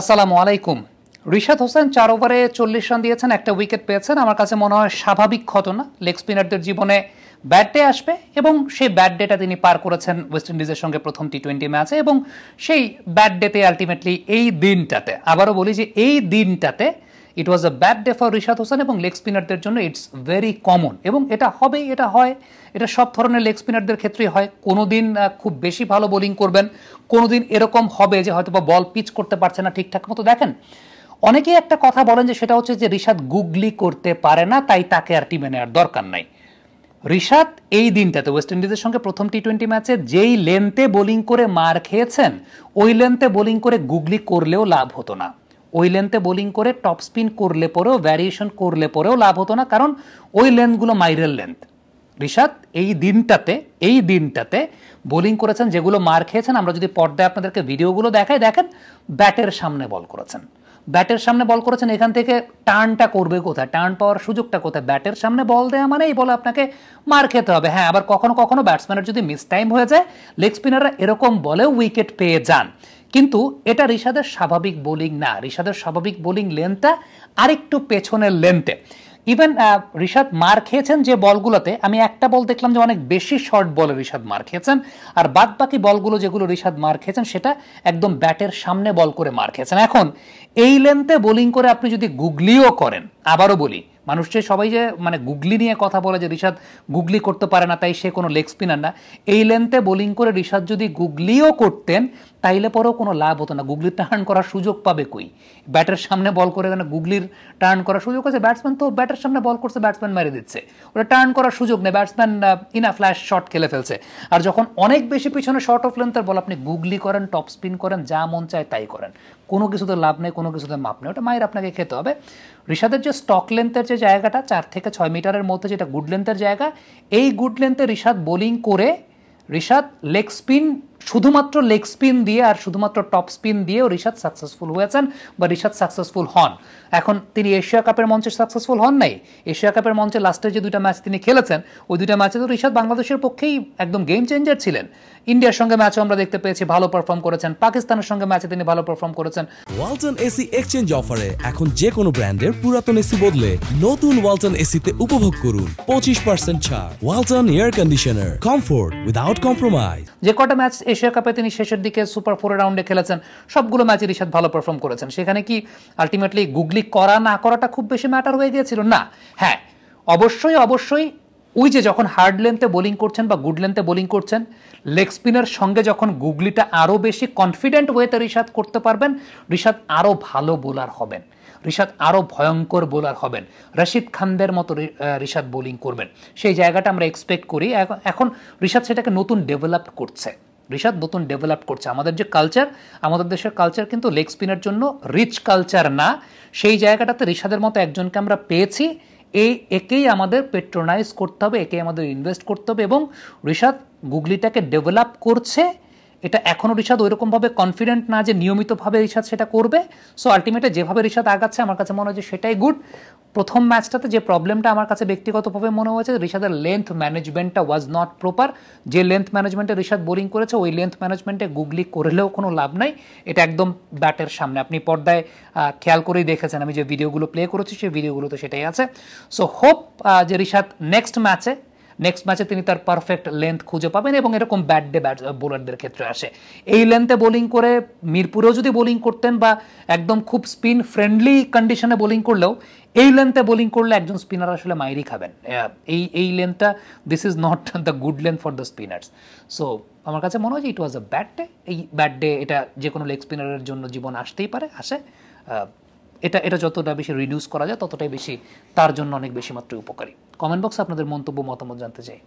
আসসালামু আলাইকুম। রিশাদ হোসেন 4 ওভারে 40 রান দিয়েছেন, একটা উইকেট পেয়েছেন। আমার কাছে মনে হয় স্বাভাবিক ঘটনা, লেগ স্পিনারদের জীবনে ব্যাড ডে আসবে এবং সেই ব্যাড ডেটা তিনি পার করেছেন ওয়েস্ট ইন্ডিজের সঙ্গে প্রথম টি-20 ম্যাচে। এবং সেই ব্যাড ডেতে আলটিমেটলি এই দিনটাতে, আবারও বলি যে এই দিনটাতে it was a bad day for Rishad Hossain এবং লেগ স্পিনারদের জন্য ইটস ভেরি কমন এবং এটা হবেই, এটা হয়, এটা সব ধরনের লেগ স্পিনারদের ক্ষেত্রেই হয়। কোনো দিন খুব বেশি ভালো বোলিং করবেন, কোনো দিন এরকম হবে যে হয়তো বা বল পিচ করতে পারছে না ঠিকঠাক মতো। দেখেন, অনেকেই একটা কথা বলেন যে সেটা হচ্ছে যে রিশাদ গুগলি করতে পারে না, তাই তাকে আর টিমে নেওয়ার দরকার নাই। রিশাদ এই দিনটাতে ওয়েস্ট ইন্ডিজের সঙ্গে প্রথম টি-20 ম্যাচে যেই লেন্থে বোলিং করে মার খেয়েছেন, ওই লেন্থে বোলিং করে গুগলি করলেও লাভ হতো না। ওই লেন্থে বোলিং করে টপ স্পিন করলে পরেও, ভ্যারিয়েশন করলে পরেও লাভ হতো না, কারণ ওই লেন্থগুলো মাইরের লেন্থ। রিশাদ এই দিনটাতে বোলিং করেছেন যেগুলো মার খেয়েছেন। আমরা যদি পর্দায় আপনাদেরকে ভিডিওগুলো দেখাই, দেখেন ব্যাটের সামনে বল করেছেন, ব্যাটের সামনে বল করেছেন। এখান থেকে টার্নটা করবে কোথায়, টার্ন পাওয়ার সুযোগটা কোথায়? ব্যাটের সামনে বল দেওয়া মানে এই বলে আপনাকে মার খেতে হবে। হ্যাঁ, আবার কখনো কখনো ব্যাটসম্যানের যদি মিস টাইম হয়ে যায়, লেগ স্পিনাররা এরকম বলেও উইকেট পেয়ে যান। কিন্তু এটা রিশাদের স্বাভাবিক বোলিং না। রিশাদের স্বাভাবিক বোলিং লেন্থটা আরেকটু পেছনের লেন্থে। ইভেন রিশাদ মার খেয়েছেন যে বলগুলোতে, আমি একটা বল দেখলাম যে অনেক বেশি শর্ট বলে রিশাদ মার খেয়েছেন, আর বাদ বাকি বলগুলো যেগুলো রিশাদ মার খেয়েছেন সেটা একদম ব্যাটের সামনে বল করে মার খেয়েছেন। এখন এই লেন্থে বোলিং করে আপনি যদি গুগলিও করেন, আবারও বলি, মানুষ যে সবাই যে মানে গুগলি নিয়ে কথা বলে যে রিশাদ গুগলি করতে পারে না তাই সে কোনো লেগ স্পিনার না, এই লেন্থে বোলিং করে রিশাদ যদি গুগলিও করতেন তাইলে পরেও কোনো লাভ হতো না। গুগলির টার্ন করার সুযোগ পাবে কই? ব্যাটের সামনে বল করে এখানে গুগলির টার্ন করার সুযোগ আছে? ব্যাটসম্যান তো ব্যাটের সামনে বল করছে, ব্যাটসম্যান মেরে দিচ্ছে, ওটা টার্ন করার সুযোগ নেই, ব্যাটসম্যান ইনা ফ্ল্যাশ শট খেলে ফেলছে। আর যখন অনেক বেশি পিছনে শর্ট অফ লেন্থের বল, আপনি গুগলি করেন, টপ স্পিন করেন, যা মন চায় তাই করেন, কোনো কিছুতে লাভ নেই, কোনো কিছুতে মাপ নেই, ওটা মায়ের আপনাকে খেতে হবে। রিশাদের যে স্টক লেন্থের যে জায়গাটা 4 থেকে 6 মিটারের মধ্যে, যেটা গুড লেন্থের জায়গা, এই গুড লেন্থে রিশাদ বোলিং করে রিশাদ লেগ স্পিন, শুধুমাত্র লেগ স্পিন দিয়ে আর শুধুমাত্র টপ স্পিন দিয়েও রিশাদ সাকসেসফুল হয়েছেন বা রিশাদ সাকসেসফুল হন। এখন তিনি এশিয়া কাপের মঞ্চে সাকসেসফুল হন নাই। এশিয়া কাপের মঞ্চে লাস্টের যে 2টা ম্যাচ তিনি খেলেছেন, ওই 2টা ম্যাচে তো রিশাদ বাংলাদেশের পক্ষেই একদম গেম চেঞ্জার ছিলেন। ইন্ডিয়ার সঙ্গে ম্যাচও আমরা দেখতে পেয়েছি ভালো পারফর্ম করেছেন, পাকিস্তানের সঙ্গে ম্যাচে তিনি ভালো পারফর্ম করেছেন। ওয়ালটন এসি এক্সচেঞ্জ অফারে এখন যে কোনো ব্র্যান্ডের পুরাতন এসি বদলে নতুন ওয়ালটন এসিতে উপভোগ করুন 25% ছাড়। Walton air conditioner, comfort without compromise. যে কটা ম্যাচ এশিয়া কাপে তিনি শেষের দিকে সুপার 4 রাউন্ডে খেলেছেন, সবগুলো ম্যাচে রিশাদ ভালো পারফর্ম করেছেন। সেখানে কি আলটিমেটলি গুগলি করা না করাটা খুব বেশি ম্যাটার হয়ে গিয়েছিল? না। হ্যাঁ, অবশ্যই ওই যে যখন হার্ড লেন্থে বোলিং করছেন বা গুড লেন্থে বোলিং করছেন, লেগ স্পিনার সঙ্গে যখন গুগলিটা আরও বেশি কনফিডেন্ট ওয়েতে রিশাদ করতে পারবেন, রিশাদ আরও ভালো বোলার হবেন, রিশাদ আরও ভয়ঙ্কর বোলার হবেন, রশিদ খানদের মতো রিশাদ বোলিং করবেন। সেই জায়গাটা আমরা এক্সপেক্ট করি। এখন রিশাদ সেটাকে নতুন ডেভেলপ করছে। আমাদের যে কালচার, আমাদের দেশের কালচার কিন্তু লেগ স্পিনের জন্য রিচ কালচার না। সেই জায়গাটাতে রিশাদের মতো একজনকে আমরা পেয়েছি, একেই আমাদের পেট্রোনাইজ করতে হবে, একেই আমাদের ইনভেস্ট করতে হবে। এবং রিশাদ গুগলিটাকে ডেভেলপ করছে, এটা এখনও রিশাদ ওইরকমভাবে কনফিডেন্ট না যে নিয়মিতভাবে রিশাদ সেটা করবে। সো আলটিমেটলি যেভাবে রিশাদ আগাচ্ছে আমার কাছে মনে হয় যে সেটাই গুড। প্রথম ম্যাচটাতে যে প্রবলেমটা আমার কাছে ব্যক্তিগতভাবে মনে হয়েছে, রিশাদের লেন্থ ম্যানেজমেন্টটা ওয়াজ নট প্রপার। যে লেন্থ ম্যানেজমেন্টে রিশাদ বোলিং করেছে, ওই লেন্থ ম্যানেজমেন্টে গুগলি করলেও কোনো লাভ নাই। এটা একদম ব্যাটের সামনে, আপনি পর্দায় খেয়াল করেই দেখেছেন, আমি যে ভিডিওগুলো প্লে করেছি সেই ভিডিওগুলোতে সেটাই আছে। সো হোপ যে রিশাদ নেক্সট ম্যাচে তিনি তার পারফেক্ট লেন্থ খুঁজে পাবেন এবং এরকম ব্যাট ডে বোলারদের ক্ষেত্রে আসে। এই লেন্থে বোলিং করে মিরপুরেও যদি বোলিং করতেন বা একদম খুব স্পিন ফ্রেন্ডলি কন্ডিশনে বোলিং করলেও, এই লেন্থে বোলিং করলে একজন স্পিনার আসলে মাইরই খাবেন। এই লেন্থটা, this is not the good length for the spinners. So আমার কাছে মনে হয় যে it was a bad day. এই ব্যাড ডে এটা যে কোনো লেগ স্পিনারের জন্য জীবন আসতেই পারে, আসে। এটা যতটা বেশি রিডিউস করা যায় ততটাই বেশি তার জন্য অনেক বেশি মাত্রায় উপকারী। কমেন্ট বক্সে আপনাদের মন্তব্য, মতামত জানতে চাই।